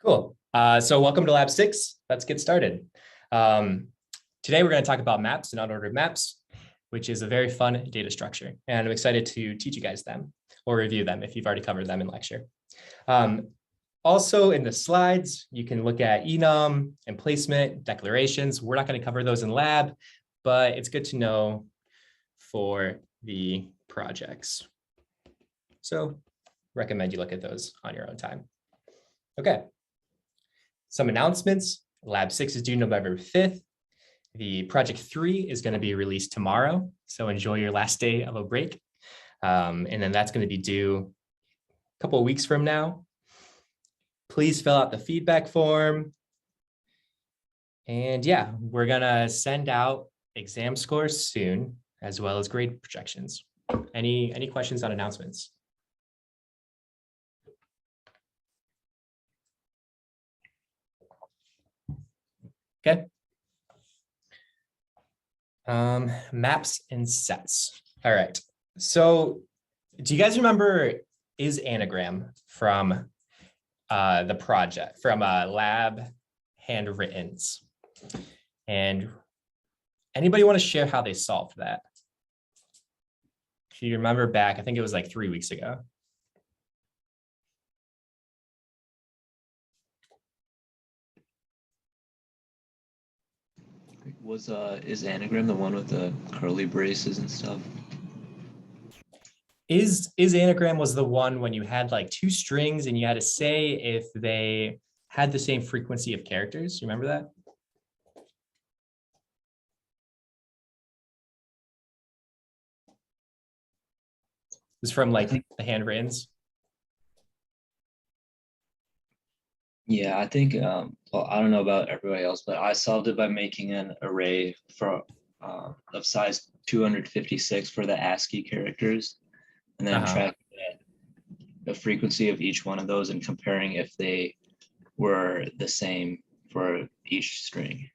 Cool. So welcome to Lab 6. Let's get started. Today we're going to talk about maps and unordered maps, which is a very fun data structure. And I'm excited to teach you guys them or review them if you've already covered them in lecture. Also in the slides, you can look at enum, emplacement, declarations. We're not going to cover those in lab, but it's good to know for the projects. So recommend you look at those on your own time. Okay. Some announcements. Lab 6 is due November 5th. The project 3 is going to be released tomorrow. So enjoy your last day of a break. And then that's going to be due a couple of weeks from now. Please fill out the feedback form. And yeah, we're going to send out exam scores soon, as well as grade projections. Any questions on announcements? Okay. Maps and sets. All right. So do you guys remember is anagram from the project, from lab handwrittens? And anybody want to share how they solved that? If you remember back, I think it was like 3 weeks ago. Is anagram the one with the curly braces and stuff? Is anagram was the one when you had like two strings and you had to say if they had the same frequency of characters. You remember that? It was from like the handwrittens. Yeah, I think, well, I don't know about everybody else, but I solved it by making an array for of size 256 for the ASCII characters, and then tracking the frequency of each one of those and comparing if they were the same for each string.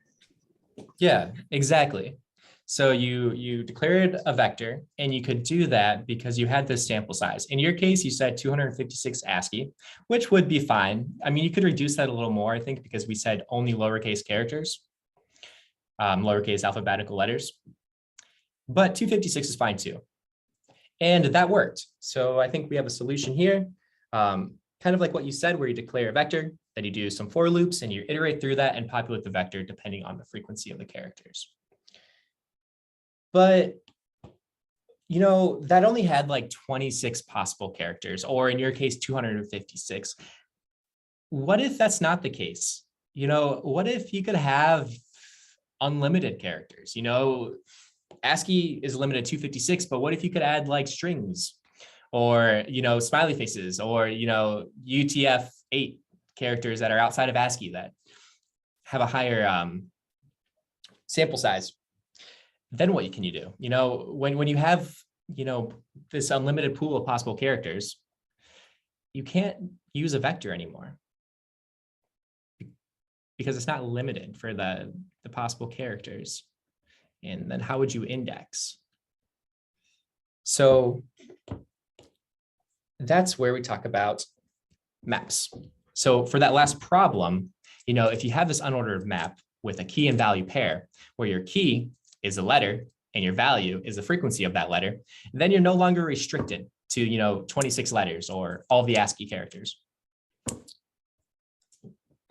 Yeah, exactly. So you declared a vector, and you could do that because you had this sample size. In your case, you said 256 ASCII, which would be fine. I mean, you could reduce that a little more, I think, because we said only lowercase characters, lowercase alphabetical letters. But 256 is fine too. And that worked. So I think we have a solution here, kind of like what you said, where you declare a vector, then you do some for loops, and you iterate through that and populate the vector depending on the frequency of the characters. But, you know, that only had like 26 possible characters, or in your case, 256. What if that's not the case? You know, what if you could have unlimited characters? You know, ASCII is limited to 256, but what if you could add like strings or, you know, smiley faces or, you know, UTF-8 characters that are outside of ASCII that have a higher sample size? Then what can you do? You know, when you have, you know, this unlimited pool of possible characters, you can't use a vector anymore because it's not limited for the possible characters. And then how would you index? So that's where we talk about maps. So for that last problem, you know, if you have this unordered map with a key and value pair, where your key is a letter and your value is the frequency of that letter, then you're no longer restricted to, you know, 26 letters or all the ASCII characters.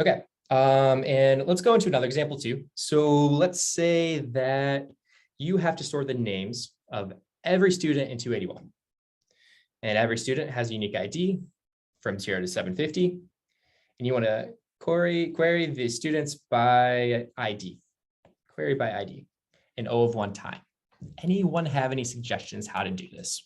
Okay, and let's go into another example too. So let's say that you have to store the names of every student in 281. And every student has a unique ID from 0 to 750. And you want to query the students by ID, query by ID. An O of 1 time. Anyone have any suggestions how to do this?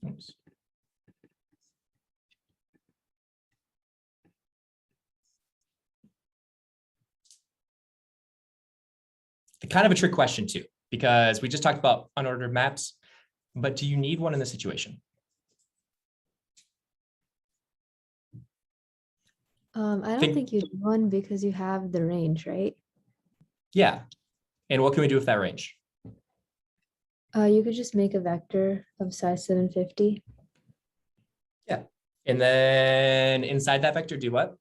Oops. Kind of a trick question too, because we just talked about unordered maps, but do you need one in this situation? I don't think you need one because you have the range, right? Yeah. And what can we do with that range? You could just make a vector of size 750. Yeah. And then inside that vector, do what?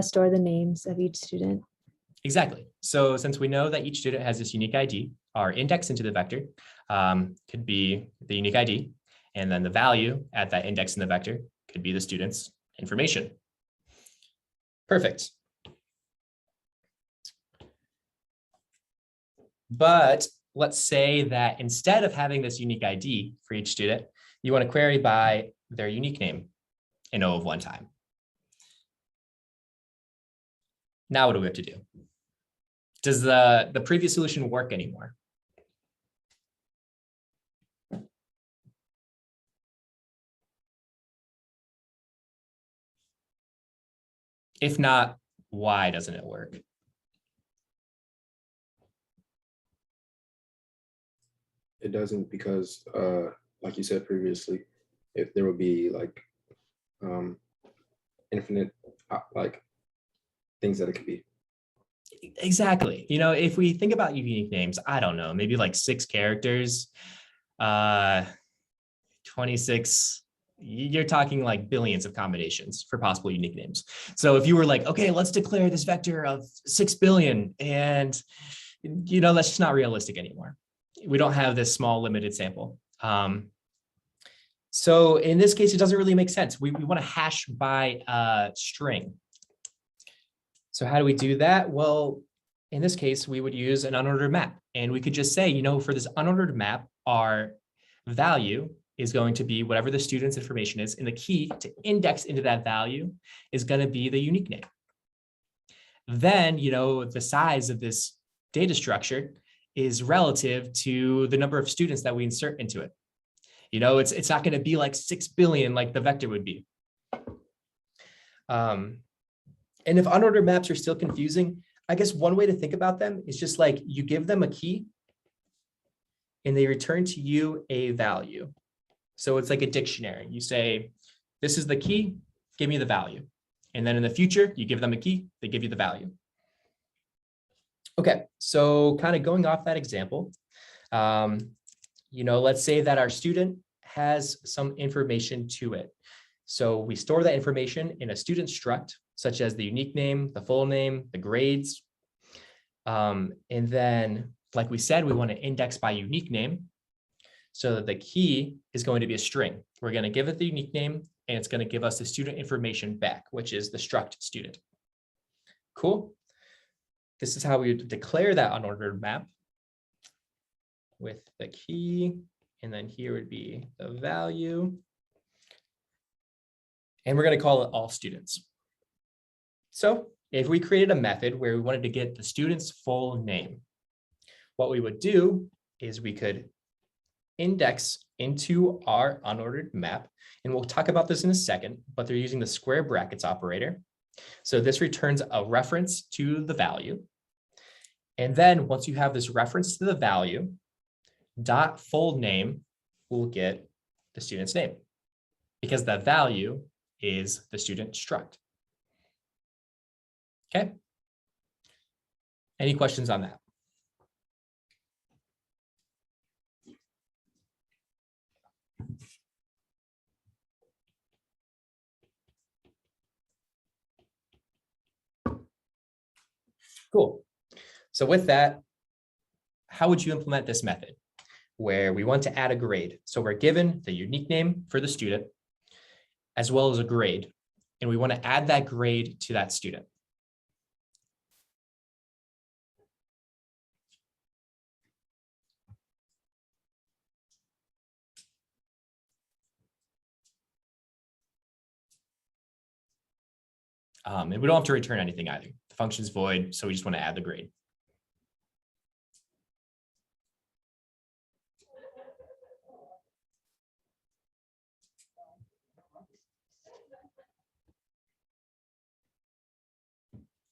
Store the names of each student. Exactly. So since we know that each student has this unique ID, our index into the vector could be the unique ID, and then the value at that index in the vector could be the student's information. Perfect. But let's say that instead of having this unique ID for each student, you want to query by their unique name in O of 1 time. Now what do we have to do? Does the previous solution work anymore? If not, why doesn't it work? It doesn't because, like you said previously, if there would be like infinite like things that it could be. Exactly. You know, if we think about unique names, I don't know, maybe like 6 characters, 26, you're talking like billions of combinations for possible unique names. So if you were like, okay, let's declare this vector of 6 billion, and you know, that's just not realistic anymore. We don't have this small limited sample. So in this case, it doesn't really make sense. We want to hash by a string. So how do we do that? Well, in this case, we would use an unordered map. And we could just say, you know, for this unordered map, our value is going to be whatever the student's information is, and the key to index into that value is going to be the unique name. Then, you know, the size of this data structure is relative to the number of students that we insert into it. You know, it's not going to be like 6 billion like the vector would be. And if unordered maps are still confusing, I guess one way to think about them is just like you give them a key and they return to you a value. So it's like a dictionary. You say, this is the key, give me the value. And then in the future, you give them a key, they give you the value. Okay, so kind of going off that example, you know, let's say that our student has some information to it. So we store that information in a student struct, such as the unique name, the full name, the grades. And then, like we said, we want to index by unique name. So that the key is going to be a string. We're going to give it the unique name, and it's going to give us the student information back, which is the struct student. Cool. This is how we would declare that unordered map with the key. And then here would be the value. And we're going to call it all students. So if we created a method where we wanted to get the student's full name, what we would do is we could index into our unordered map. And we'll talk about this in a second, but they're using the square brackets operator. So this returns a reference to the value. And then once you have this reference to the value, dot full name will get the student's name because the value is the student struct. Okay. Any questions on that? Cool. So with that, how would you implement this method where we want to add a grade? So we're given the unique name for the student as well as a grade, and we want to add that grade to that student. And we don't have to return anything either. The function's void, so we just want to add the grade.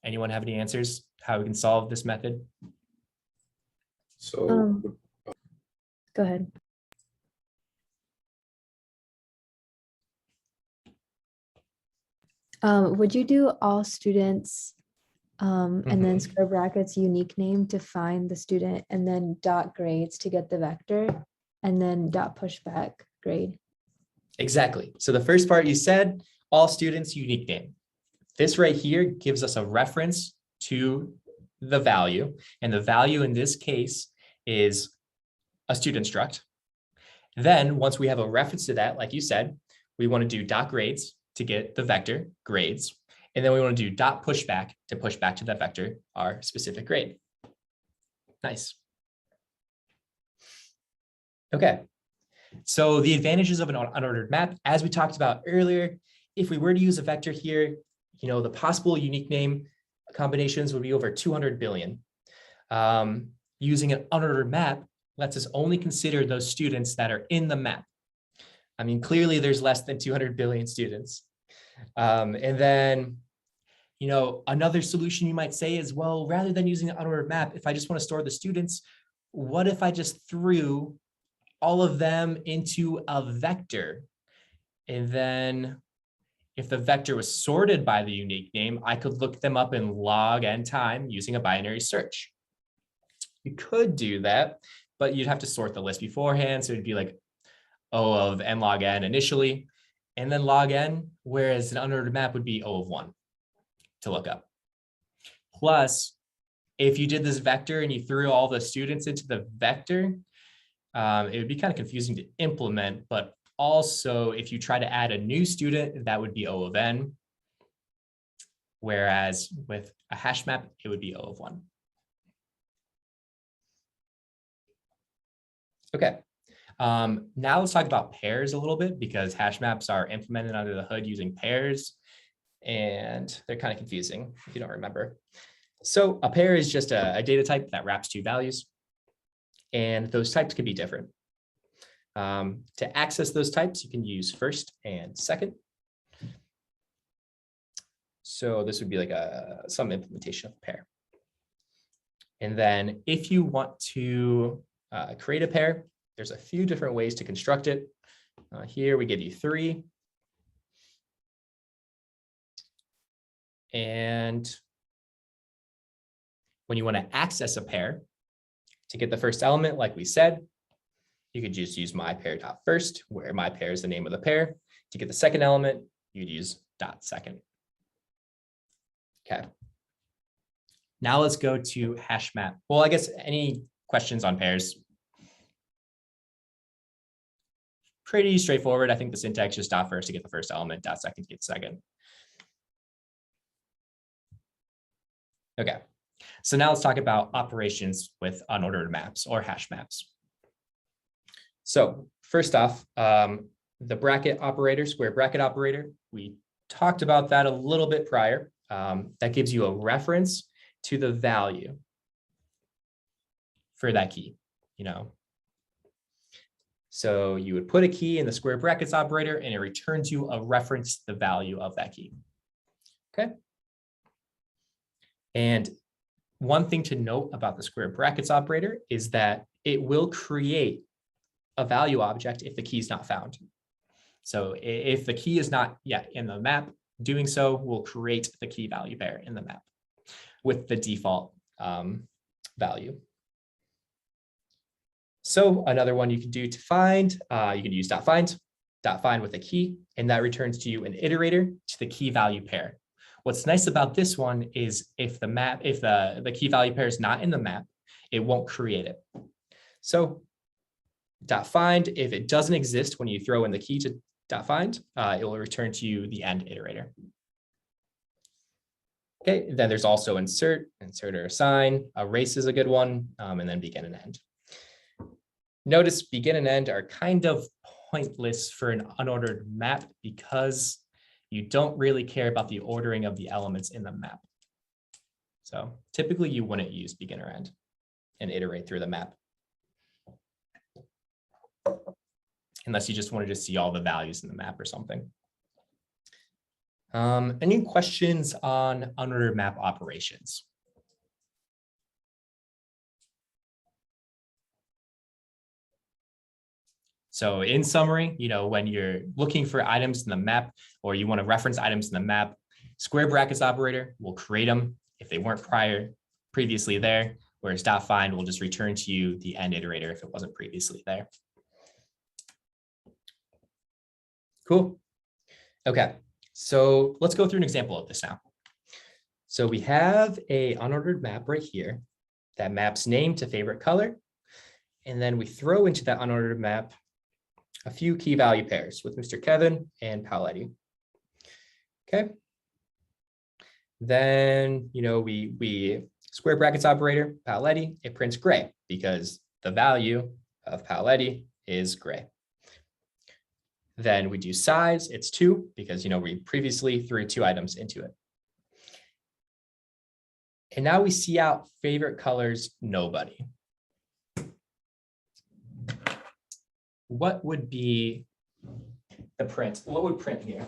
Anyone have any answers how we can solve this method? So Go ahead. Would you do all students And then Mhm. square brackets unique name to find the student, and then dot grades to get the vector, and then dot pushback grade. Exactly. So the first part you said, all students unique name. This right here gives us a reference to the value. And the value in this case is a student struct. Then once we have a reference to that, like you said, we want to do dot grades to get the vector grades. And then we want to do dot pushback to push back to that vector, our specific grade. Nice. Okay. So the advantages of an unordered map, as we talked about earlier, if we were to use a vector here, the possible unique name combinations would be over 200 billion. Using an unordered map lets us only consider those students that are in the map. I mean, clearly there's less than 200 billion students. And then, another solution you might say is, well, rather than using an unordered map, if I just want to store the students, what if I just threw all of them into a vector? And then if the vector was sorted by the unique name, I could look them up in log n time using a binary search. You could do that, but you'd have to sort the list beforehand. So it'd be like O of n log n initially, and then log n, whereas an unordered map would be O of 1 to look up. Plus, if you did this vector and you threw all the students into the vector, it would be kind of confusing to implement, but also if you try to add a new student, that would be O of n. Whereas with a hash map, it would be O of 1. Okay. Now let's talk about pairs a little bit, because hash maps are implemented under the hood using pairs, and they're kind of confusing if you don't remember. So a pair is just a data type that wraps two values, and those types can be different. To access those types, you can use first and second. So this would be like some implementation of a pair. And then if you want to create a pair, there's a few different ways to construct it. Here we give you 3. And when you want to access a pair, to get the first element, like we said, you could just use myPair.first, where myPair is the name of the pair. To get the second element, you'd use .second. Okay. Now let's go to hash map. Well, I guess any questions on pairs? Pretty straightforward. I think the syntax just .first to get the first element, .second to get the second. Okay. So now let's talk about operations with unordered maps or hash maps. So first off, the bracket operator, square bracket operator, we talked about that a little bit prior. That gives you a reference to the value for that key, So you would put a key in the square brackets operator and it returns you a reference to the value of that key. Okay. And one thing to note about the square brackets operator is that it will create a value object if the key is not found. So if the key is not yet in the map, doing so will create the key value pair in the map with the default value. So another one you can do to find, you can use .find with a key, and that returns to you an iterator to the key value pair. What's nice about this one is if the key value pair is not in the map, it won't create it. So .find, if it doesn't exist when you throw in the key to .find, it will return to you the end iterator. Okay, then there's also insert or assign. Erase is a good one, and then begin and end. Notice begin and end are kind of pointless for an unordered map because you don't really care about the ordering of the elements in the map. So typically you wouldn't use begin or end and iterate through the map, unless you just wanted to see all the values in the map or something. Any questions on unordered map operations? So in summary, when you're looking for items in the map or you want to reference items in the map, square brackets operator will create them if they weren't previously there, whereas .find will just return to you the end iterator if it wasn't previously there. Cool. Okay, so let's go through an example of this now. So we have a unordered map right here that maps name to favorite color. And then we throw into that unordered map a few key value pairs with Mr. Kevin and Paoletti. Okay. Then, we square brackets operator, Paoletti, it prints gray because the value of Paoletti is gray. Then we do size, it's 2 because, we previously threw 2 items into it. And now we see out favorite colors, nobody. What would be the print? What would print here?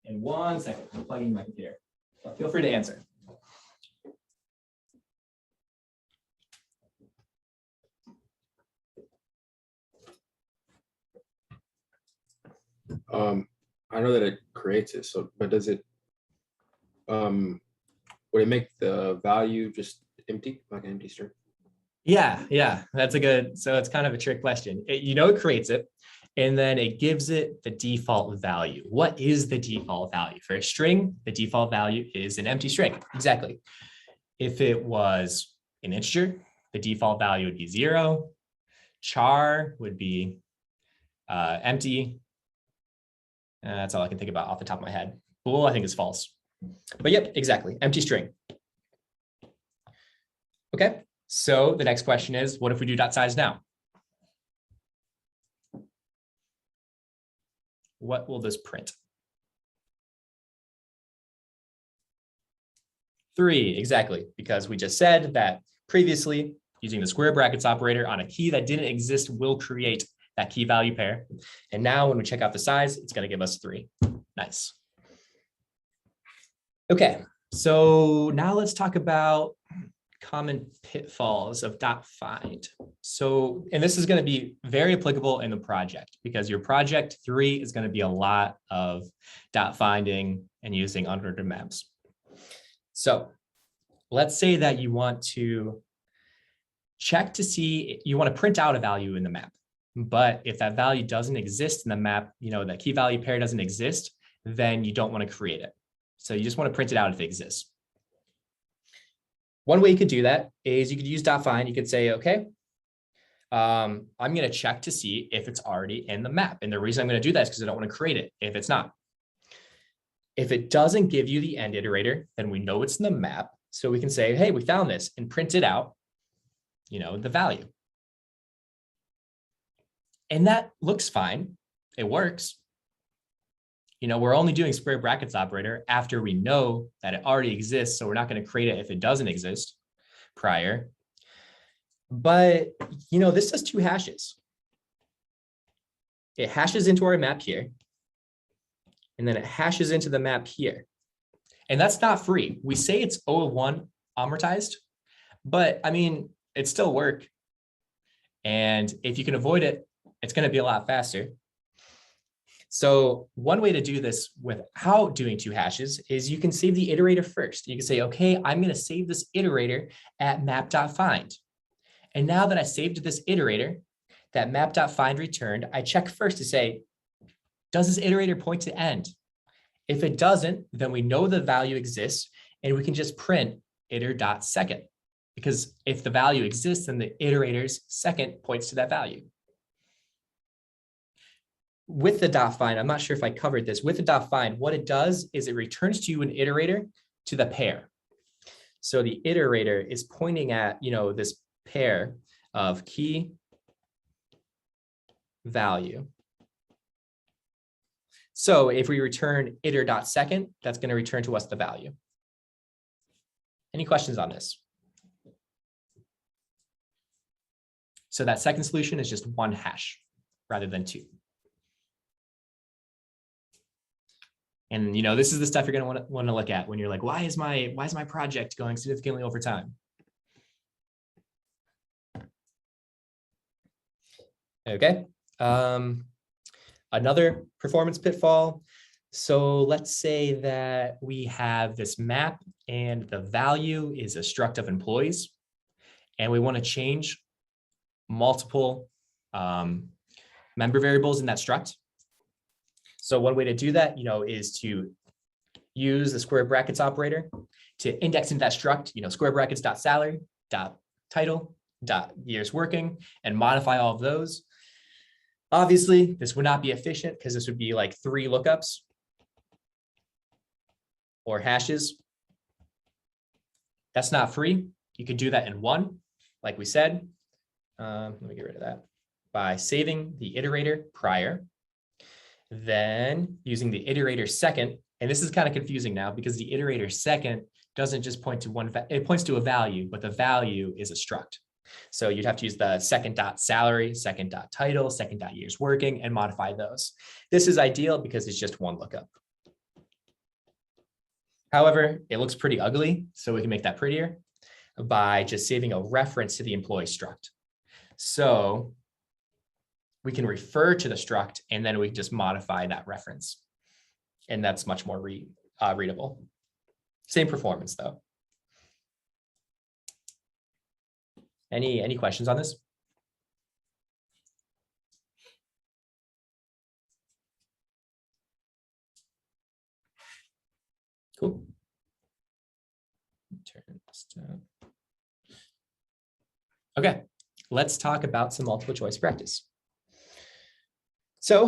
In 1 second, I'm plugging my computer. So feel free to answer. I know that it creates it, so but does it would it make the value just empty, like an empty string? Yeah, that's a good, so it's kind of a trick question. It creates it, and then it gives it the default value. What is the default value? For a string, the default value is an empty string, exactly. If it was an integer, the default value would be 0. Char would be empty. That's all I can think about off the top of my head. Bool, I think, is false. But yep, exactly, empty string. Okay, so the next question is, what if we do dot size now? What will this print? 3, exactly, because we just said that previously, using the square brackets operator on a key that didn't exist will create that key value pair. And now when we check out the size, it's going to give us 3. Nice. Okay, so now let's talk about common pitfalls of .find. So, and this is going to be very applicable in the project because your project 3 is going to be a lot of .finding and using unordered maps. So let's say that you want to check to see, you want to print out a value in the map. But if that value doesn't exist in the map, that key value pair doesn't exist, then you don't want to create it. So you just want to print it out if it exists. One way you could do that is you could use .find. You could say, okay, I'm going to check to see if it's already in the map. And the reason I'm going to do that is because I don't want to create it if it's not. If it doesn't give you the end iterator, then we know it's in the map. So we can say, hey, we found this and print it out, the value. And that looks fine. It works. We're only doing square brackets operator after we know that it already exists. So we're not going to create it if it doesn't exist prior. But, this does 2 hashes. It hashes into our map here. And then it hashes into the map here. And that's not free. We say it's O1 amortized, but it still work. And if you can avoid it, it's going to be a lot faster. So one way to do this without doing 2 hashes is you can save the iterator first. You can say, okay, I'm going to save this iterator at map.find. And now that I saved this iterator, that map.find returned, I check first to say, does this iterator point to end? If it doesn't, then we know the value exists and we can just print iter.second. Because if the value exists, then the iterator's second points to that value. With the .find, I'm not sure if I covered this. With the .find, what it does is it returns to you an iterator to the pair. So the iterator is pointing at, this pair of key value. So if we return iter.second, that's going to return to us the value. Any questions on this? So that second solution is just 1 hash rather than 2. And this is the stuff you're going to want to look at when you're like, why is my project going significantly over time? Okay. Another performance pitfall. So let's say that we have this map and the value is a struct of employees, and we want to change multiple member variables in that struct. So one way to do that, is to use the square brackets operator to index into that struct, square brackets dot salary dot title dot years working, and modify all of those. Obviously, this would not be efficient because this would be like 3 lookups or hashes. That's not free. You could do that in 1, like we said. Let me get rid of that by saving the iterator prior, then using the iterator second. And this is kind of confusing now because the iterator second doesn't just point to one, it points to a value, but the value is a struct. So you'd have to use the second dot salary, second dot title, second dot years working, and modify those. This is ideal because it's just 1 lookup. However, it looks pretty ugly, so we can make that prettier by just saving a reference to the employee struct. So we can refer to the struct and then we just modify that reference. And that's much more readable. Same performance though. Any questions on this? Cool. Turn this down. Okay, let's talk about some multiple choice practice. So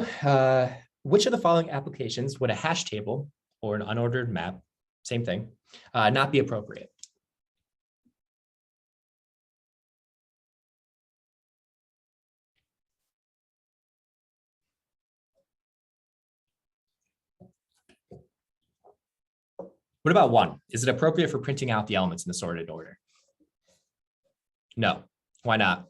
which of the following applications would a hash table or an unordered map, same thing, not be appropriate? What about 1? Is it appropriate for printing out the elements in the sorted order? No. Why not?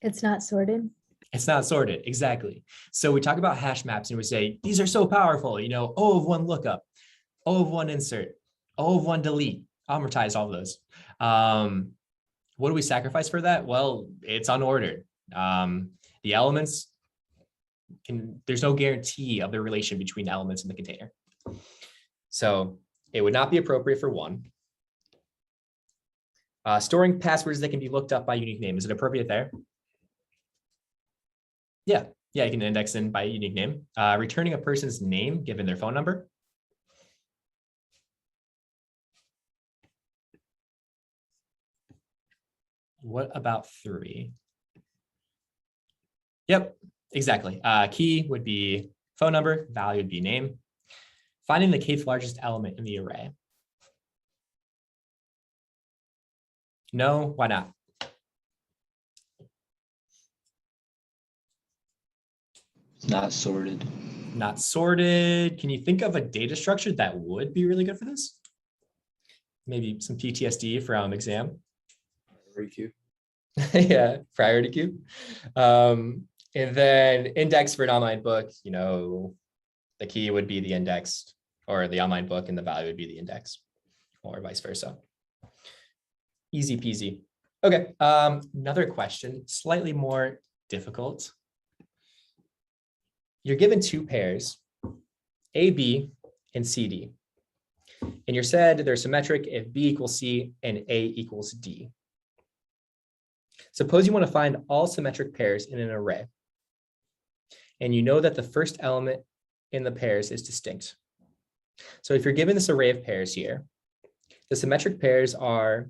It's not sorted. It's not sorted, exactly. So we talk about hash maps and we say, these are so powerful, O of 1 lookup, O of 1 insert, O of 1 delete, amortize all of those. What do we sacrifice for that? Well, it's unordered. The elements there's no guarantee of the relation between elements in the container. So it would not be appropriate for 1. Storing passwords that can be looked up by unique name. Is it appropriate there? Yeah, you can index in by unique name. Returning a person's name given their phone number. What about 3? Yep, exactly. Key would be phone number, value would be name. Finding the kth largest element in the array. No, why not? It's not sorted. Not sorted. Can you think of a data structure that would be really good for this? Maybe some PTSD from exam. Priority queue. Yeah, priority queue. And then index for an online book, the key would be the indexed or the online book and the value would be the index or vice versa. Easy peasy. Okay, another question, slightly more difficult. You're given 2 pairs, AB and CD. And you're said they're symmetric if B equals C and A equals D. Suppose you want to find all symmetric pairs in an array. And you know that the first element in the pairs is distinct. So if you're given this array of pairs here, the symmetric pairs are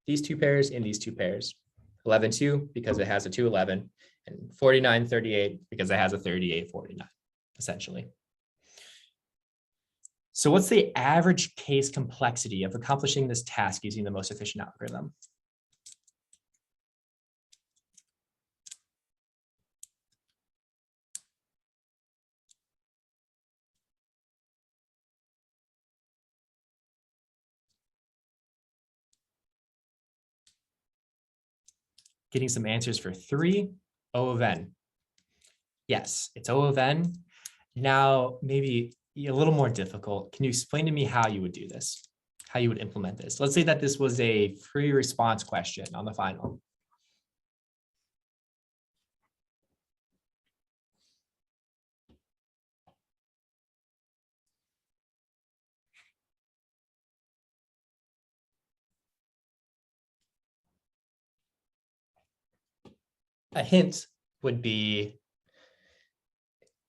these 2 pairs and these 2 pairs. 11, 2 because it has a 2, 11, and 49, 38 because it has a 38, 49, essentially. So what's the average case complexity of accomplishing this task using the most efficient algorithm? Getting some answers for 3, O of n. Yes, it's O of n. Now, maybe a little more difficult. Can you explain to me how you would do this? How you would implement this? Let's say that this was a free response question on the final. a hint would be,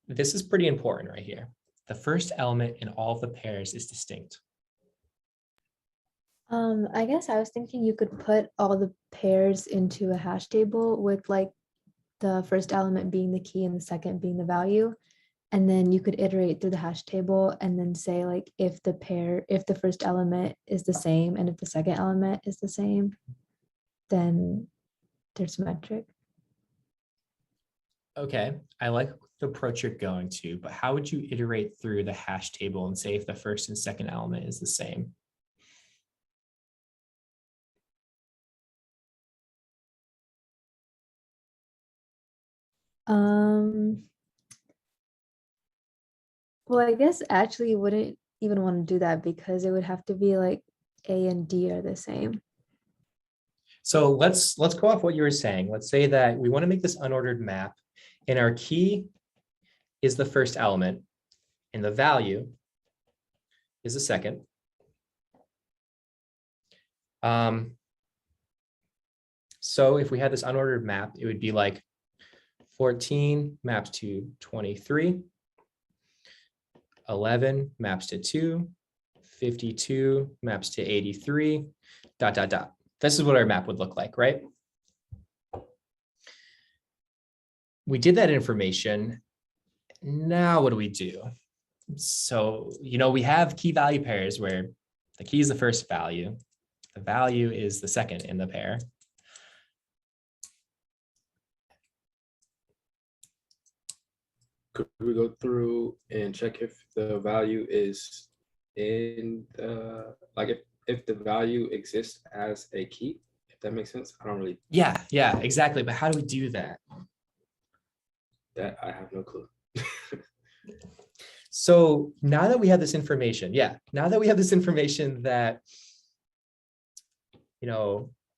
this is pretty important right here. The first element in all of the pairs is distinct. I guess I was thinking you could put all the pairs into a hash table with like the first element being the key and the second being the value. And then you could iterate through the hash table and then say like if the first element is the same and if the second element is the same, then they're symmetric. Okay, I like the approach you're going to, but how would you iterate through the hash table and say if the first and second element is the same? Well, I guess actually you wouldn't even want to do that because it would have to be like A and D are the same. So let's go off what you were saying. Let's say that we want to make this unordered map and our key is the first element and the value is the second. So if we had this unordered map, it would be like 14 maps to 23, 11 maps to 2, 52 maps to 83, ... This is what our map would look like, right? We did that information. Now what do we do? So, we have key value pairs where the key is the first value. The value is the second in the pair. Could we go through and check if the value is in the, like if the value exists as a key, if that makes sense? I don't really. Yeah, exactly. But how do we do that? That I have no clue. So now that we have this information, that,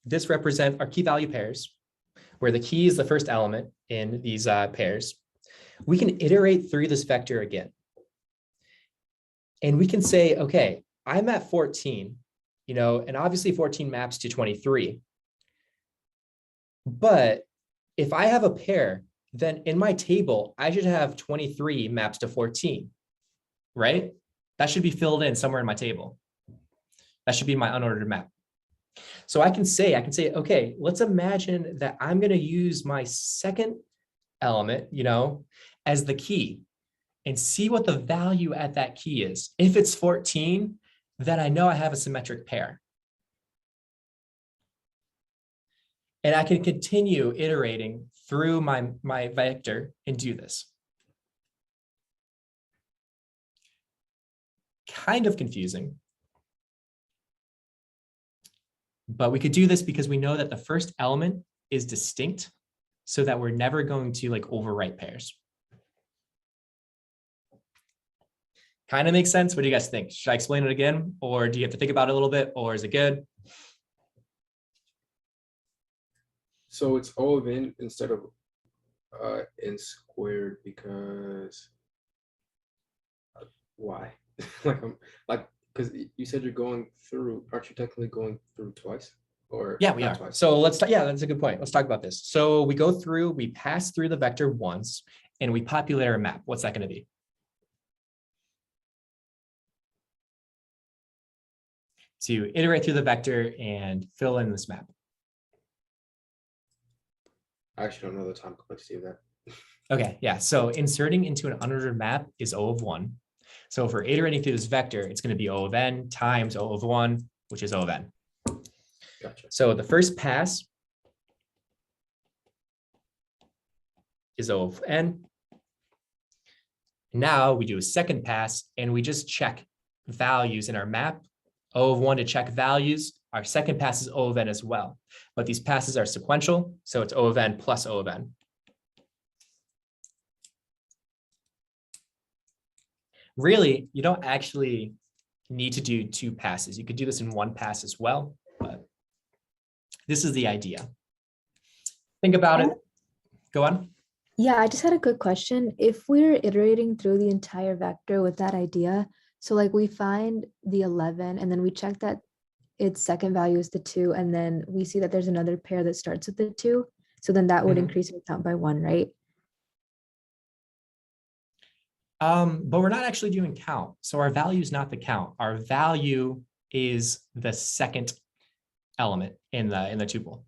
this represents our key value pairs, where the key is the first element in these pairs, we can iterate through this vector again. And we can say, okay, I'm at 14, and obviously 14 maps to 23. But if I have a pair, then in my table, I should have 23 maps to 14, right? That should be filled in somewhere in my table. That should be my unordered map. So I can say, okay, let's imagine that I'm going to use my second element, as the key and see what the value at that key is. If it's 14, then I know I have a symmetric pair. And I can continue iterating through my vector and do this. Kind of confusing. But we could do this because we know that the first element is distinct so that we're never going to overwrite pairs. Kind of makes sense. What do you guys think? Should I explain it again? Or do you have to think about it a little bit? Or is it good? So it's O of n instead of n squared because why? Because you said you're going through, aren't you technically going through twice? Or yeah, we are. Twice? So that's a good point. Let's talk about this. So we go through, we pass through the vector once and we populate our map. What's that going to be? To iterate through the vector and fill in this map. I actually don't know the time complexity of that. Okay, yeah. So inserting into an unordered map is O of 1. So if we're iterating through this vector, it's going to be O of n times O of 1, which is O of n. Gotcha. So the first pass is O of n. Now we do a second pass and we just check values in our map. O of 1 to check values. Our second pass is O of n as well. But these passes are sequential, so it's O of n plus O of n. Really, you don't actually need to do two passes. You could do this in one pass as well, but this is the idea. Think about it. Go on. Yeah, I just had a good question. If we're iterating through the entire vector with that idea, so we find the 11 and then we check that its second value is the 2, and then we see that there's another pair that starts with the 2, So then that would Mhm. increase your count by 1, right? But we're not actually doing count. So our value is not the count. Our value is the second element in the tuple.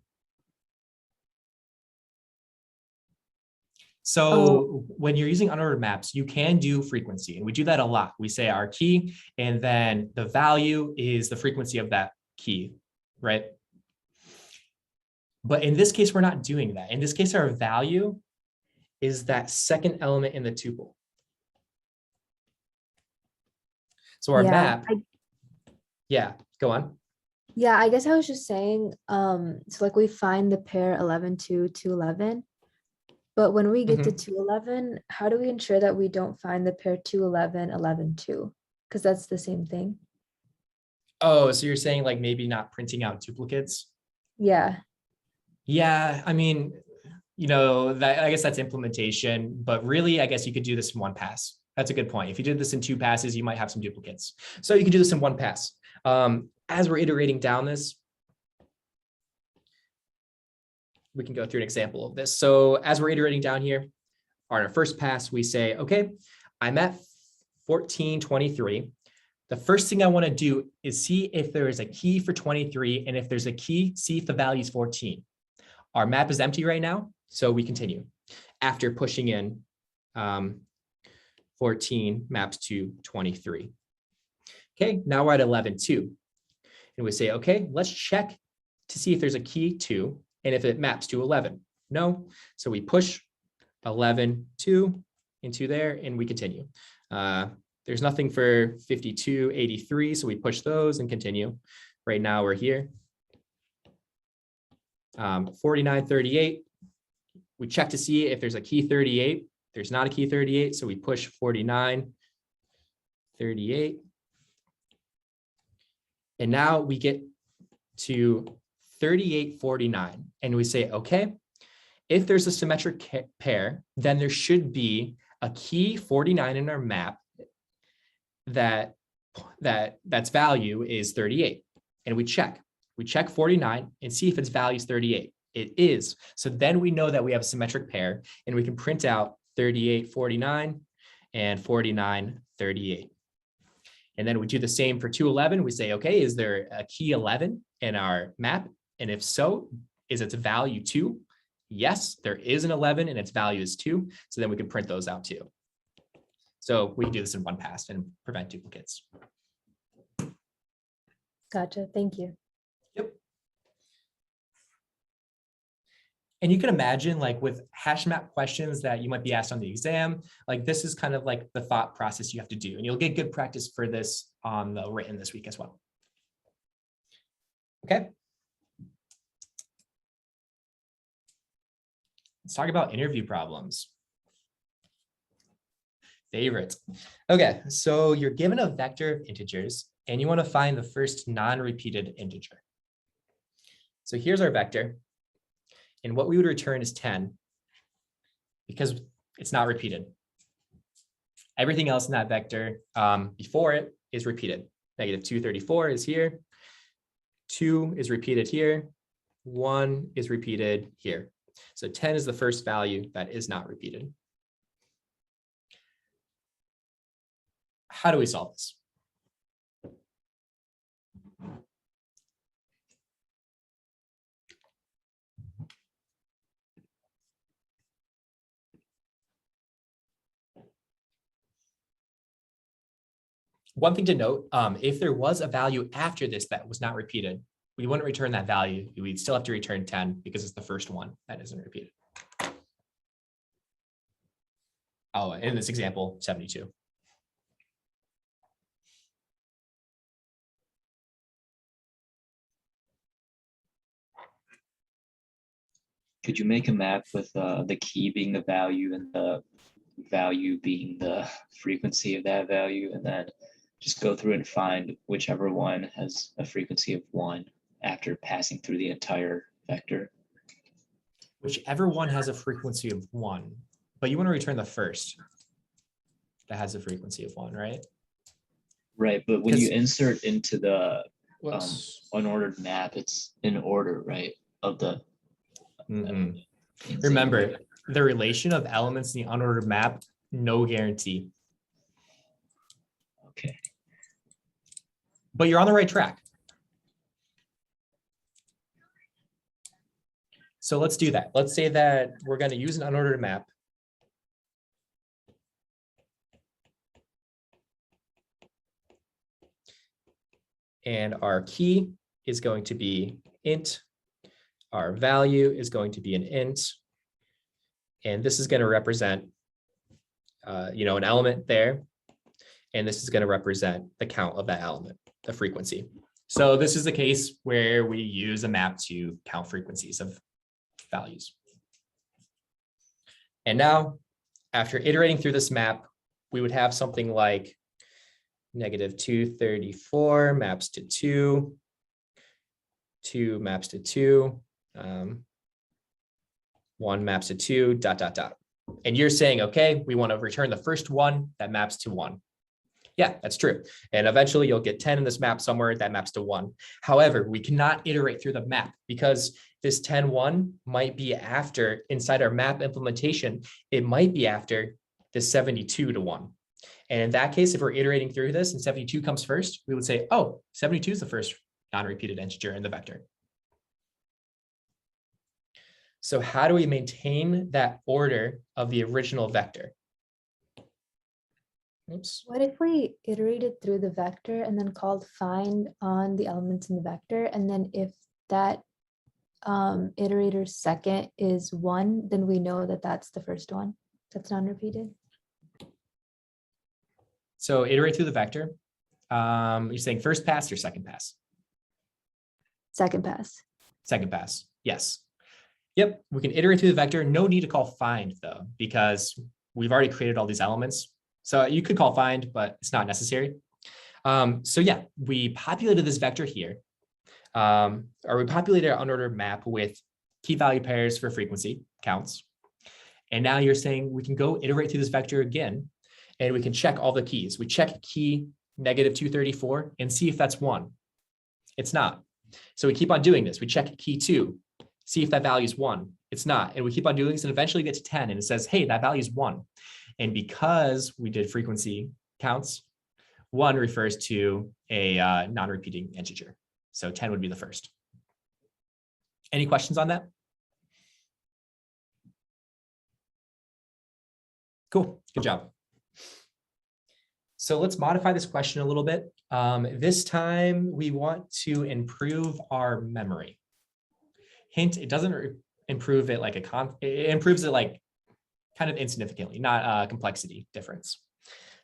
So when you're using unordered maps, you can do frequency, and we do that a lot. We say our key, and then the value is the frequency of that key, right? But in this case, we're not doing that. In this case, our value is that second element in the tuple. So our map, yeah, go on. Yeah, I guess I was just saying, so like we find the pair 11, 2, 2, 11. But when we get to 211, how do we ensure that we don't find the pair 211, 11, 2? Because that's the same thing. Oh, so you're saying like maybe not printing out duplicates? Yeah. Yeah, I mean, you know, that I guess that's implementation, but really, I guess you could do this in one pass. That's a good point. If you did this in 2 passes, you might have some duplicates. So you can do this in 1 pass. As we're iterating down this, we can go through an example of this. So as we're iterating down here, on our first pass, we say, okay, I'm at 1423. The first thing I want to do is see if there is a key for 23, and if there's a key, see if the value is 14. Our map is empty right now, so we continue. After pushing in 14 maps to 23. Okay, now we're at 11.2. And we say, okay, let's check to see if there's a key 2 and if it maps to 11. No, so we push 11.2 into there and we continue. There's nothing for 52.83, so we push those and continue. Right now we're here. 49.38. We check to see if there's a key 38. There's not a key 38, so we push 49.38. And now we get to 38.49, and we say, okay, if there's a symmetric pair, then there should be a key 49 in our map that's value is 38. And we check 49 and see if its value is 38. It is. So then we know that we have a symmetric pair, and we can print out 38.49 and 49.38. And then we do the same for 211. We say, okay, is there a key 11 in our map? And if so, is its value 2? Yes, there is an 11 and its value is 2. So then we can print those out too. So we can do this in 1 pass and prevent duplicates. Gotcha. Thank you. Yep. And you can imagine, like, with hash map questions that you might be asked on the exam, like this is kind of like the thought process you have to do. And you'll get good practice for this on the written this week as well. Okay. Let's talk about interview problems. Favorites. Okay, so you're given a vector of integers and you want to find the first non-repeated integer. So here's our vector. And what we would return is 10 because it's not repeated. Everything else in that vector before it is repeated. Negative 234 is here. 2 is repeated here. 1 is repeated here. So 10 is the first value that is not repeated. How do we solve this? One thing to note, if there was a value after this that was not repeated, we wouldn't return that value. We'd still have to return 10 because it's the first one that isn't repeated. Oh, in this example, 72. Could you make a map with the key being the value and the value being the frequency of that value, and then just go through and find whichever one has a frequency of 1 after passing through the entire vector? Whichever one has a frequency of 1, but you want to return the first that has a frequency of 1, right? Right, but when you insert into the Whoops. unordered map, it's in order, right? Of the Remember, the relation of elements in the unordered map, no guarantee. Okay. But you're on the right track. So let's do that. Let's say that we're going to use an unordered map. And our key is going to be int. Our value is going to be an int. And this is going to represent, an element there. And this is going to represent the count of that element, the frequency. So this is the case where we use a map to count frequencies of values. And now, after iterating through this map, we would have something like -234 maps to 2, 2 maps to 2, 1 maps to 2, ... And you're saying, okay, we want to return the first one that maps to 1. Yeah, that's true. And eventually you'll get 10 in this map somewhere that maps to 1. However, we cannot iterate through the map because this 10-1 might be after, inside our map implementation, it might be after the 72-1. And in that case, if we're iterating through this and 72 comes first, we would say, oh, 72 is the first non-repeated integer in the vector. So how do we maintain that order of the original vector? Oops. What if we iterated through the vector and then called find on the elements in the vector? And then if that iterator's second is 1, then we know that that's the first one that's non-repeated. So iterate through the vector. You're saying first pass or second pass? Second pass. Second pass, yes. Yep, we can iterate through the vector. No need to call find though, because we've already created all these elements. So you could call find, but it's not necessary. So yeah, we populated this vector here, or we populated our unordered map with key value pairs for frequency counts. And now you're saying we can go iterate through this vector again, and we can check all the keys. We check key -234 and see if that's 1. It's not. So we keep on doing this. We check key 2, see if that value is 1. It's not. And we keep on doing this and eventually get to 10 and it says, hey, that value is 1. And because we did frequency counts, 1 refers to a non-repeating integer. So 10 would be the first. Any questions on that? Cool, good job. So let's modify this question a little bit. This time we want to improve our memory. Hint, it doesn't improve it like it improves it like kind of insignificantly, not a complexity difference.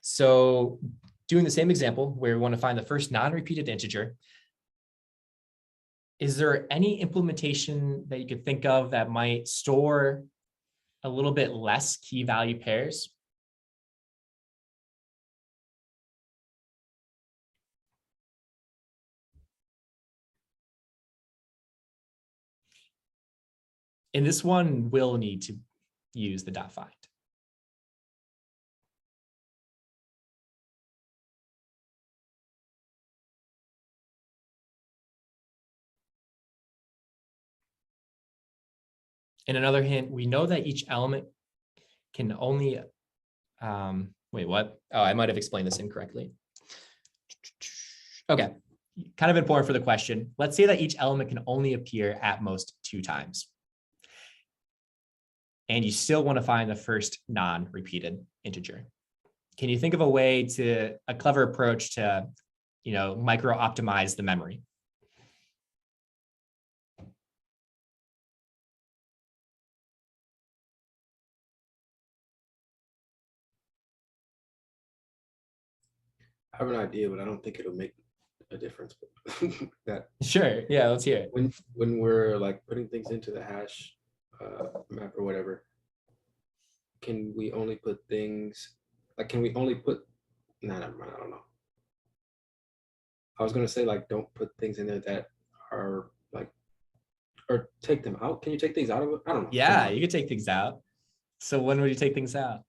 So doing the same example where we want to find the first non-repeated integer, is there any implementation that you could think of that might store a little bit less key value pairs? And this one will need to use the .find. And another hint, we know that each element can only, wait, what? Oh, I might have explained this incorrectly. Okay, kind of important for the question. Let's say that each element can only appear at most 2 times. And you still want to find the first non-repeated integer. Can you think of a clever approach to, micro-optimize the memory? I have an idea, but I don't think it'll make a difference. Sure, yeah, let's hear it. When we're like putting things into the hash map or whatever, can we only put things like, never mind, I don't know. I was gonna say like, don't put things in there that are like, or take them out. Can you take things out of it? I don't know. Yeah, you could take things out. So when would you take things out?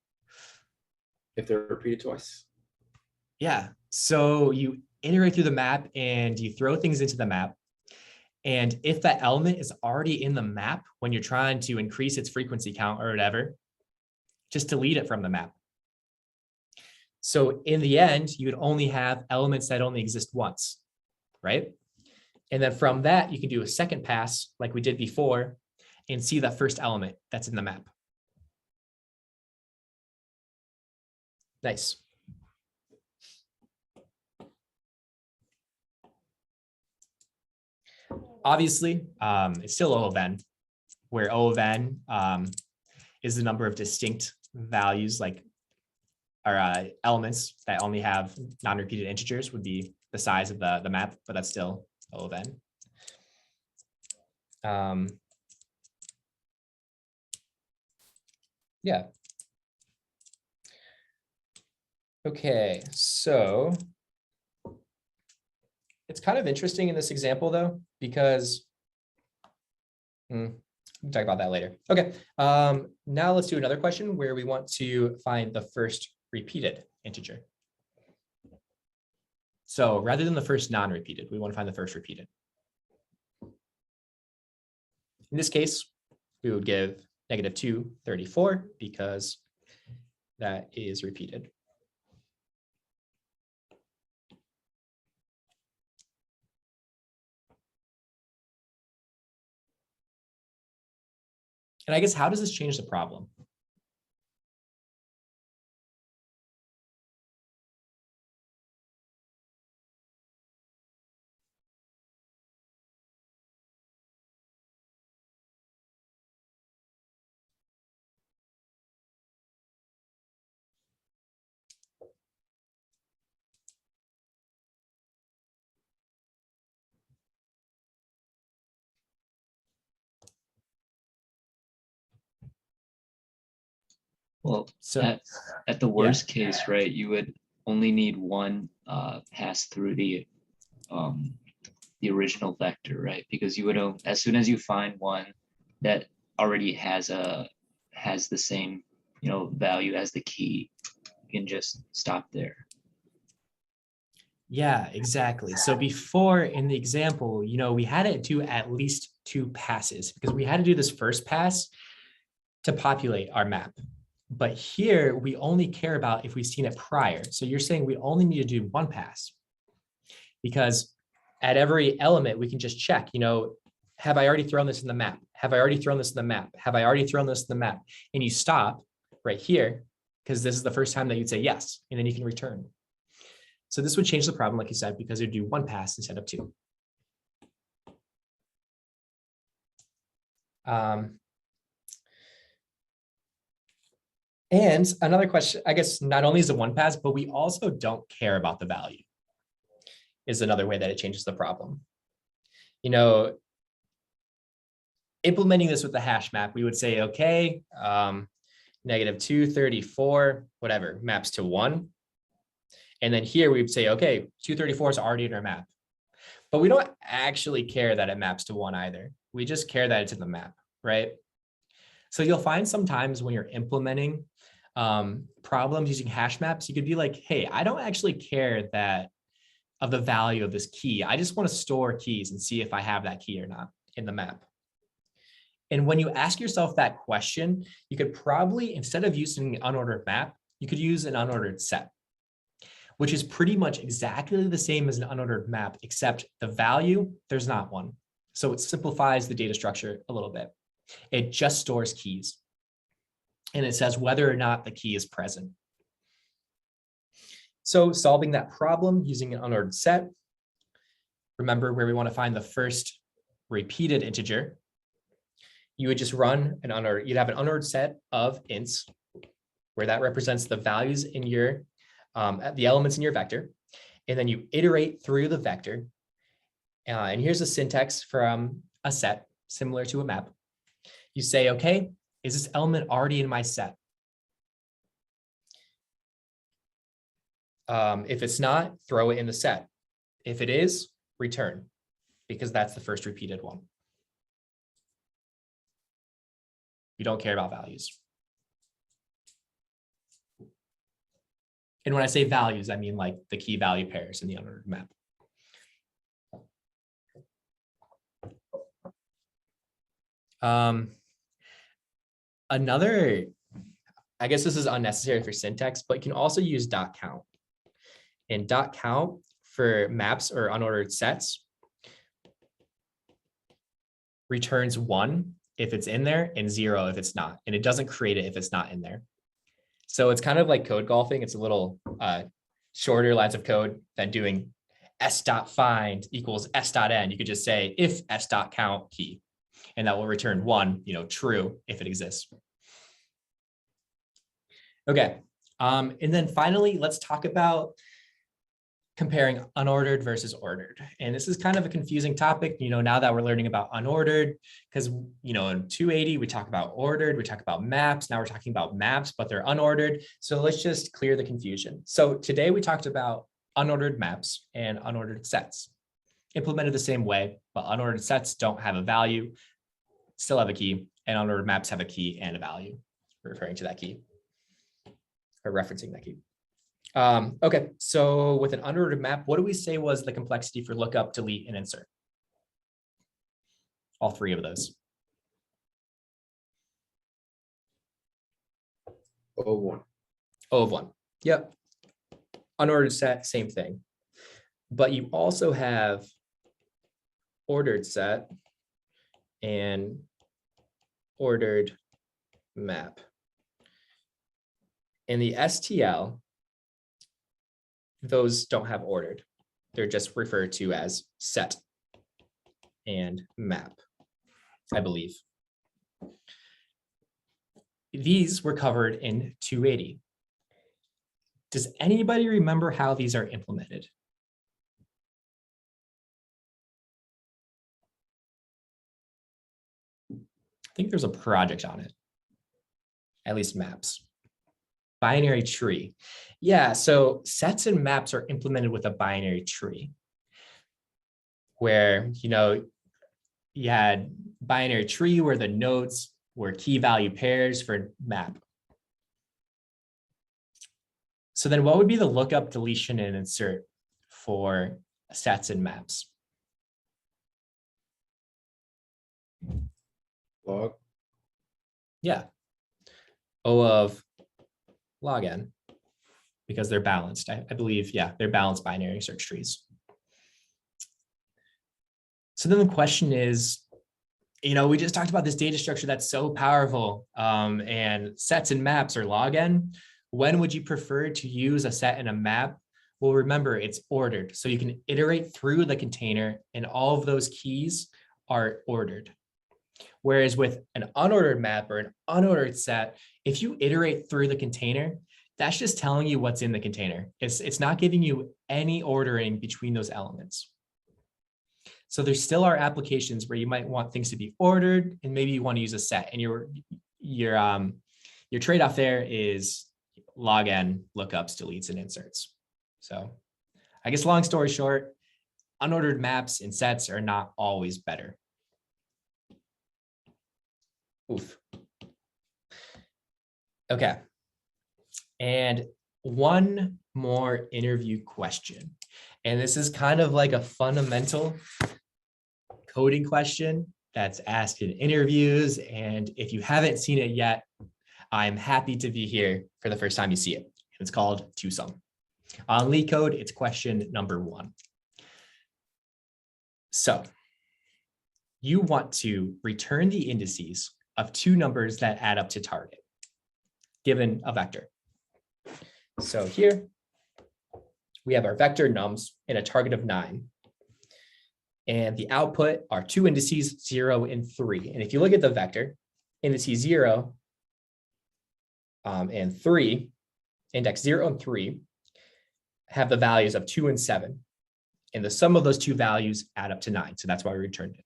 If they're repeated twice. Yeah, so you iterate through the map and you throw things into the map. And if that element is already in the map when you're trying to increase its frequency count or whatever, just delete it from the map. So in the end, you would only have elements that only exist once, right? And then from that, you can do a second pass like we did before and see that first element that's in the map. Nice. Obviously, it's still O of n, where O of n is the number of distinct values, like our elements that only have non-repeated integers would be the size of the map, but that's still O of n. Yeah. Okay, so it's kind of interesting in this example though, because we'll talk about that later. Okay, now let's do another question where we want to find the first repeated integer. So rather than the first non-repeated, we want to find the first repeated. In this case, we would give -234 because that is repeated. And I guess, how does this change the problem? Well, So at the worst case, right, you would only need one pass through the original vector, right? Because you would, as soon as you find one that already has the same, value as the key, you can just stop there. yeah, exactly. So before in the example, we had to do at least 2 passes because we had to do this first pass to populate our map. But here we only care about if we've seen it prior. So you're saying we only need to do 1 pass because at every element we can just check, have I already thrown this in the map? Have I already thrown this in the map? Have I already thrown this in the map? And you stop right here because this is the first time that you'd say yes, and then you can return. So this would change the problem, like you said, because it'd do 1 pass instead of 2. And another question, I guess, not only is it 1 pass, but we also don't care about the value, is another way that it changes the problem. Implementing this with the hash map, we would say, okay, -234, whatever, maps to 1. And then here we would say, okay, 234 is already in our map. But we don't actually care that it maps to 1 either. We just care that it's in the map, right? So you'll find sometimes when you're implementing problems using hash maps, you could be like, hey, I don't actually care of the value of this key. I just want to store keys and see if I have that key or not in the map. And when you ask yourself that question, you could probably, instead of using an unordered map, you could use an unordered set, which is pretty much exactly the same as an unordered map, except the value, there's not one. So it simplifies the data structure a little bit. It just stores keys. And it says whether or not the key is present. So solving that problem using an unordered set, remember where we want to find the first repeated integer. You would just run you'd have an unordered set of ints, where that represents the values in your, the elements in your vector. And then you iterate through the vector. And here's a syntax from a set, similar to a map. You say, okay, is this element already in my set? If it's not, throw it in the set. If it is, return, because that's the first repeated one. You don't care about values. And when I say values, I mean like the key value pairs in the unordered map. Another, I guess this is unnecessary for syntax, but you can also use dot count. And dot count for maps or unordered sets returns 1 if it's in there and 0 if it's not. And it doesn't create it if it's not in there. So it's kind of like code golfing. It's a little shorter lines of code than doing s.find equals s.n. You could just say if s.count key, and that will return 1, true if it exists. Okay, and then finally, let's talk about comparing unordered versus ordered. And this is kind of a confusing topic, now that we're learning about unordered, because, in 280, we talk about ordered, we talk about maps. Now we're talking about maps, but they're unordered. So let's just clear the confusion. So today we talked about unordered maps and unordered sets, implemented the same way, but unordered sets don't have a value, still have a key, and unordered maps have a key and a value, referring to that key or referencing that key. Okay, so with an unordered map, what do we say was the complexity for lookup, delete, and insert? All 3 of those. O1. O of 1. Yep. Unordered set, same thing. But you also have ordered set and ordered map. In the STL, those don't have ordered. They're just referred to as set and map, I believe. These were covered in 280. Does anybody remember how these are implemented? I think there's a project on it, at least maps. Binary tree. Yeah, so sets and maps are implemented with a binary tree where, you had binary tree where the nodes were key value pairs for map. So then what would be the lookup, deletion, and insert for sets and maps? Log. Yeah. O of log n, because they're balanced. I believe, yeah, they're balanced binary search trees. So then the question is, we just talked about this data structure that's so powerful, and sets and maps are log n. When would you prefer to use a set and a map? Well, remember, it's ordered. So you can iterate through the container and all of those keys are ordered. Whereas with an unordered map or an unordered set, if you iterate through the container, that's just telling you what's in the container. It's not giving you any ordering between those elements. So there still are applications where you might want things to be ordered and maybe you want to use a set, and your trade-off there is log n lookups, deletes, and inserts. So I guess long story short, unordered maps and sets are not always better. Oof. Okay. And one more interview question. And this is kind of like a fundamental coding question that's asked in interviews. And if you haven't seen it yet, I'm happy to be here for the first time you see it. It's called TwoSum. On LeetCode, it's question number 1. So you want to return the indices of 2 numbers that add up to target, given a vector. So here we have our vector nums and a target of 9. And the output are 2 indices, 0 and 3. And if you look at the vector, indices 0 and 3, index 0 and 3 have the values of 2 and 7. And the sum of those 2 values add up to 9. So that's why we returned it.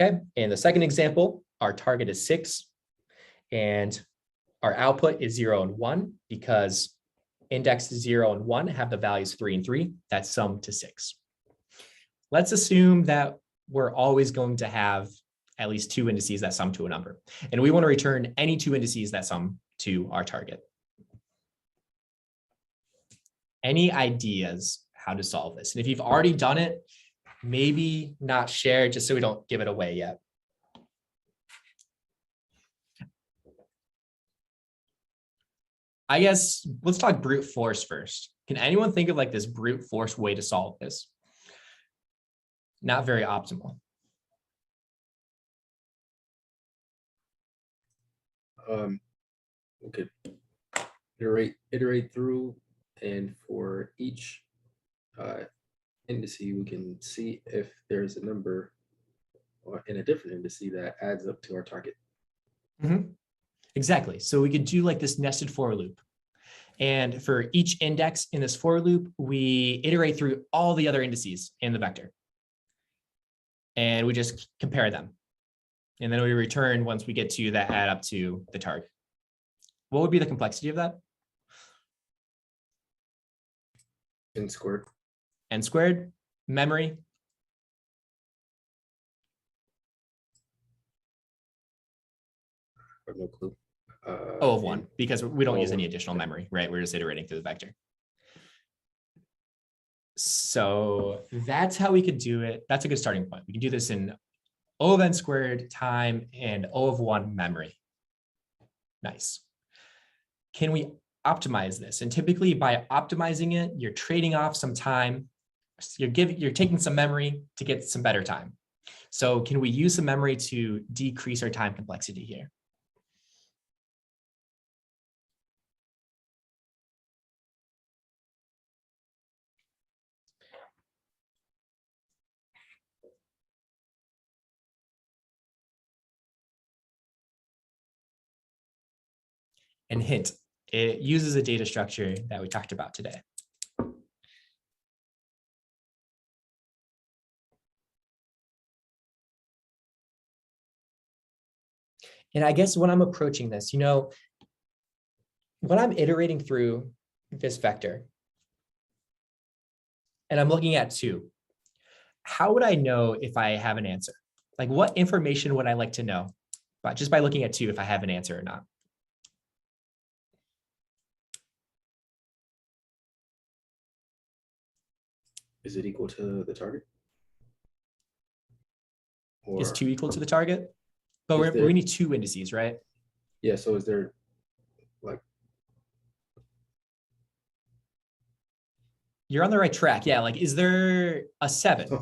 Okay, and the second example, our target is 6. And our output is 0 and 1 because index 0 and 1 have the values 3 and 3. That's sum to 6. Let's assume that we're always going to have at least 2 indices that sum to a number. And we want to return any 2 indices that sum to our target. Any ideas how to solve this? And if you've already done it, maybe not share just so we don't give it away yet. I guess let's talk brute force first. Can anyone think of like this brute force way to solve this? Not very optimal. We could iterate through, and for each indice, we can see if there's a number or in a different indice that adds up to our target. Mm-hmm. Exactly. So we could do like this nested for loop. And for each index in this for loop, we iterate through all the other indices in the vector. And we just compare them. And then we return once we get to that add up to the target. What would be the complexity of that? N squared. N squared, memory. I have no clue. O of 1, because we don't use any 1. additional memory, right? We're just iterating through the vector. So that's how we could do it. That's a good starting point. We can do this in O of n squared time and O of 1 memory. Nice. Can we optimize this? And typically by optimizing it, you're trading off some time. You're taking some memory to get some better time. So can we use some memory to decrease our time complexity here? And hint, it uses a data structure that we talked about today. And I guess when I'm approaching this, when I'm iterating through this vector and I'm looking at 2, how would I know if I have an answer? Like what information would I like to know? But just by looking at 2, if I have an answer or not. Is it equal to the target? Or Is 2 equal to the target? But we need 2 indices, right? Yeah, so is there like... You're on the right track. Yeah, like is there a 7?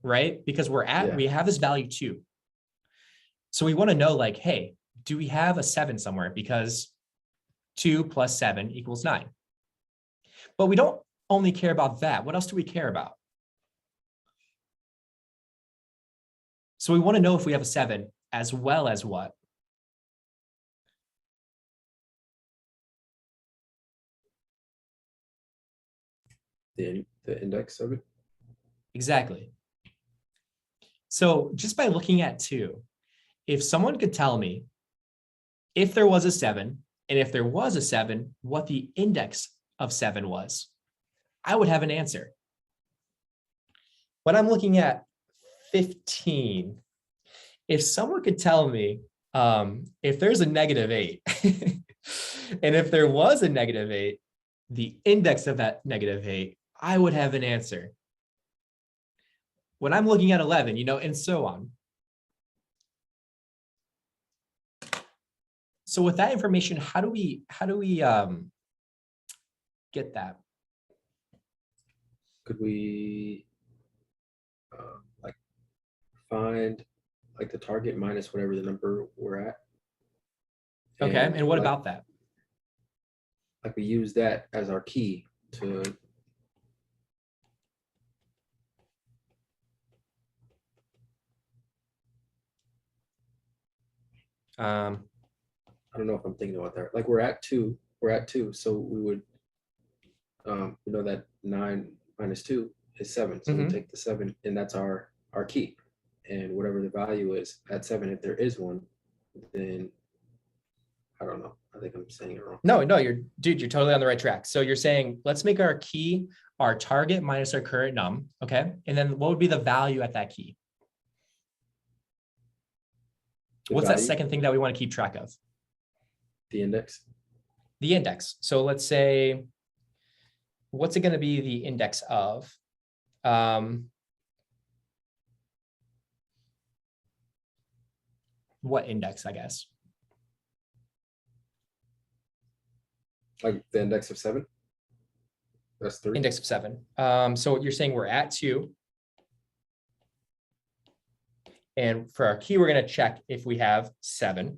Right? Because we have this value 2. So we want to know like, hey, do we have a 7 somewhere? Because 2 plus 7 equals 9. But we don't only care about that. What else do we care about? So we want to know if we have a 7 as well as what? The index of it? Exactly. So just by looking at 2, if someone could tell me if there was a 7, and if there was a 7, what the index of 7 was, I would have an answer. When I'm looking at 15, if someone could tell me if there's a -8, and if there was a -8, the index of that -8, I would have an answer. When I'm looking at 11, and so on. So with that information, how do we get that? Could we like find like the target minus whatever the number we're at? Okay, and what about that? Like we use that as our key to... I don't know if I'm thinking about that. Like we're at 2, so we would, we know that 9 minus 2 is 7. So we take the 7 and that's our key. And whatever the value is at 7, if there is one, then I don't know. I think I'm saying it wrong. No, you're totally on the right track. So you're saying, let's make our key our target minus our current num. Okay. And then what would be the value at that key? What's that second thing that we want to keep track of? The index. The index. So let's say, what's it going to be the index of? what index, I guess? Like the index of 7. That's 3. Index of 7. So you're saying we're at 2. And for our key, we're going to check if we have 7.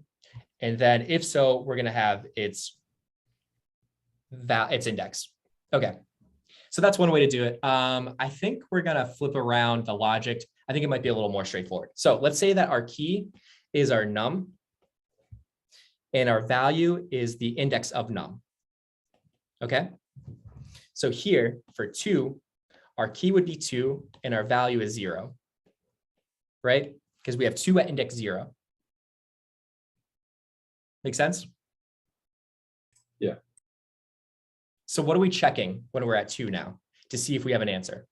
And then if so, we're going to have its index. Okay. So that's one way to do it. I think we're going to flip around the logic. I think it might be a little more straightforward. So let's say that our key is our num and our value is the index of num. Okay. So here for 2, our key would be 2 and our value is 0, right? Because we have 2 at index 0. Make sense? Yeah. So what are we checking when we're at 2 now to see if we have an answer?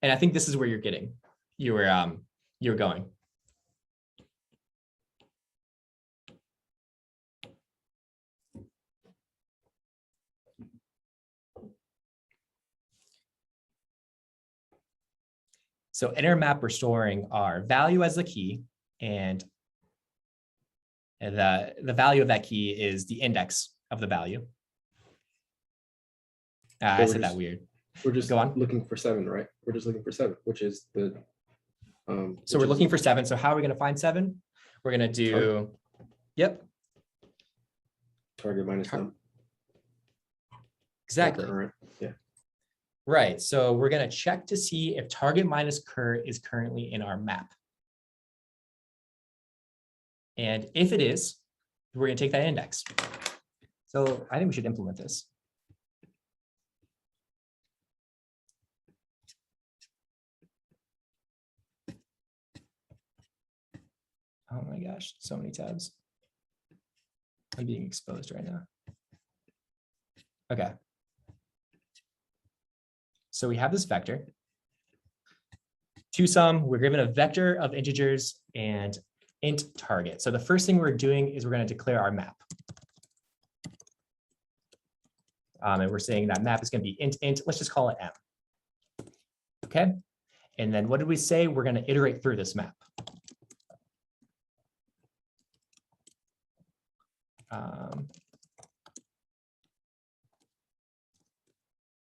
And I think this is where you're going. So in our map, we're storing our value as the key, and the value of that key is the index of the value. I said that weird. We're just Go on. looking for 7, right? We're just looking for 7, which is the. So we're looking for 7. So how are we going to find 7? We're going to do, yep. Target minus num. Exactly. Yeah. Right. So we're going to check to see if target minus cur is currently in our map. And if it is, we're going to take that index. So I think we should implement this. Oh my gosh, so many tabs. I'm being exposed right now. Okay. So we have this vector. ToSum, we're given a vector of integers and int target. So the first thing we're doing is we're going to declare our map. And we're saying that map is going to be int. Let's just call it m. Okay. And then what did we say? We're going to iterate through this map.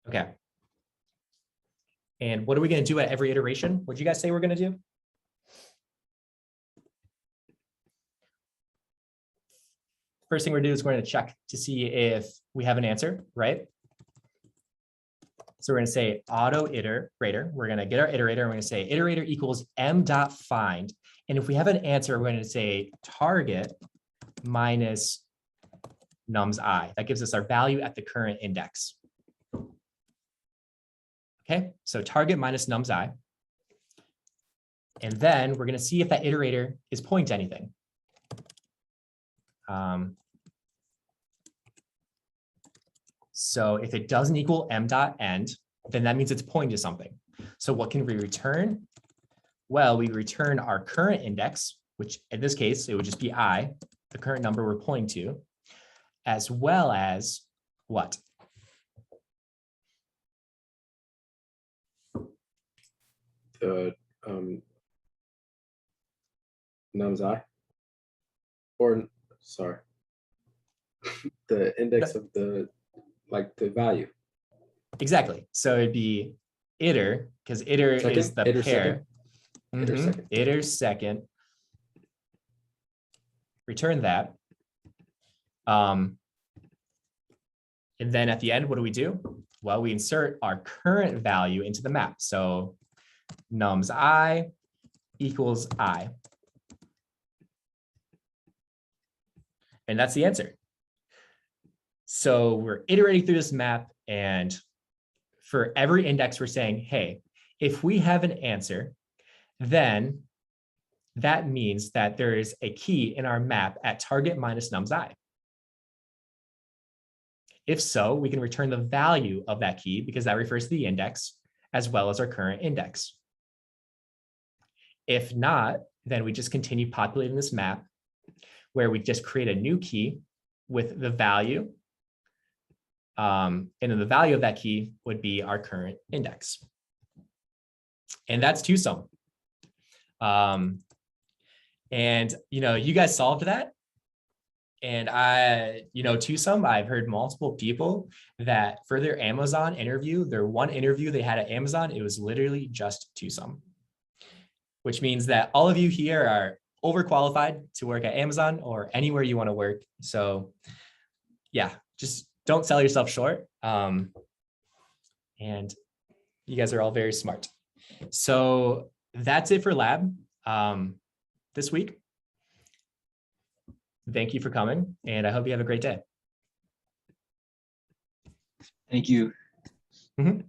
Okay. And what are we going to do at every iteration? What did you guys say we're going to do? First thing we're going to do is we're going to check to see if we have an answer, right? So we're going to say auto iterator. We're going to get our iterator. We're going to say iterator equals m.find. And if we have an answer, we're going to say target minus nums I. That gives us our value at the current index. Okay, so target minus nums I. And then we're going to see if that iterator is pointing to anything. So if it doesn't equal m.end, then that means it's pointing to something. So what can we return? Well, we return our current index, which in this case, it would just be I, the current number we're pointing to, as well as what? The nums I, or sorry, the index of the, like the value. Exactly. So it'd be iter, because iter is the Iter pair. Second. Iter second. Return that. And then at the end, what do we do? Well, we insert our current value into the map. So nums I equals I. And that's the answer. So we're iterating through this map, and for every index, we're saying, hey, if we have an answer, then that means that there is a key in our map at target minus nums I. If so, we can return the value of that key because that refers to the index as well as our current index. If not, then we just continue populating this map where we just create a new key with the value. And then the value of that key would be our current index. And that's ToSum. And, you guys solved that. And I've heard multiple people that for their Amazon interview, their one interview they had at Amazon, it was literally just twosome, which means that all of you here are overqualified to work at Amazon or anywhere you want to work. So yeah, just don't sell yourself short. And you guys are all very smart. So that's it for lab this week. Thank you for coming, and I hope you have a great day. Thank you. Mhm.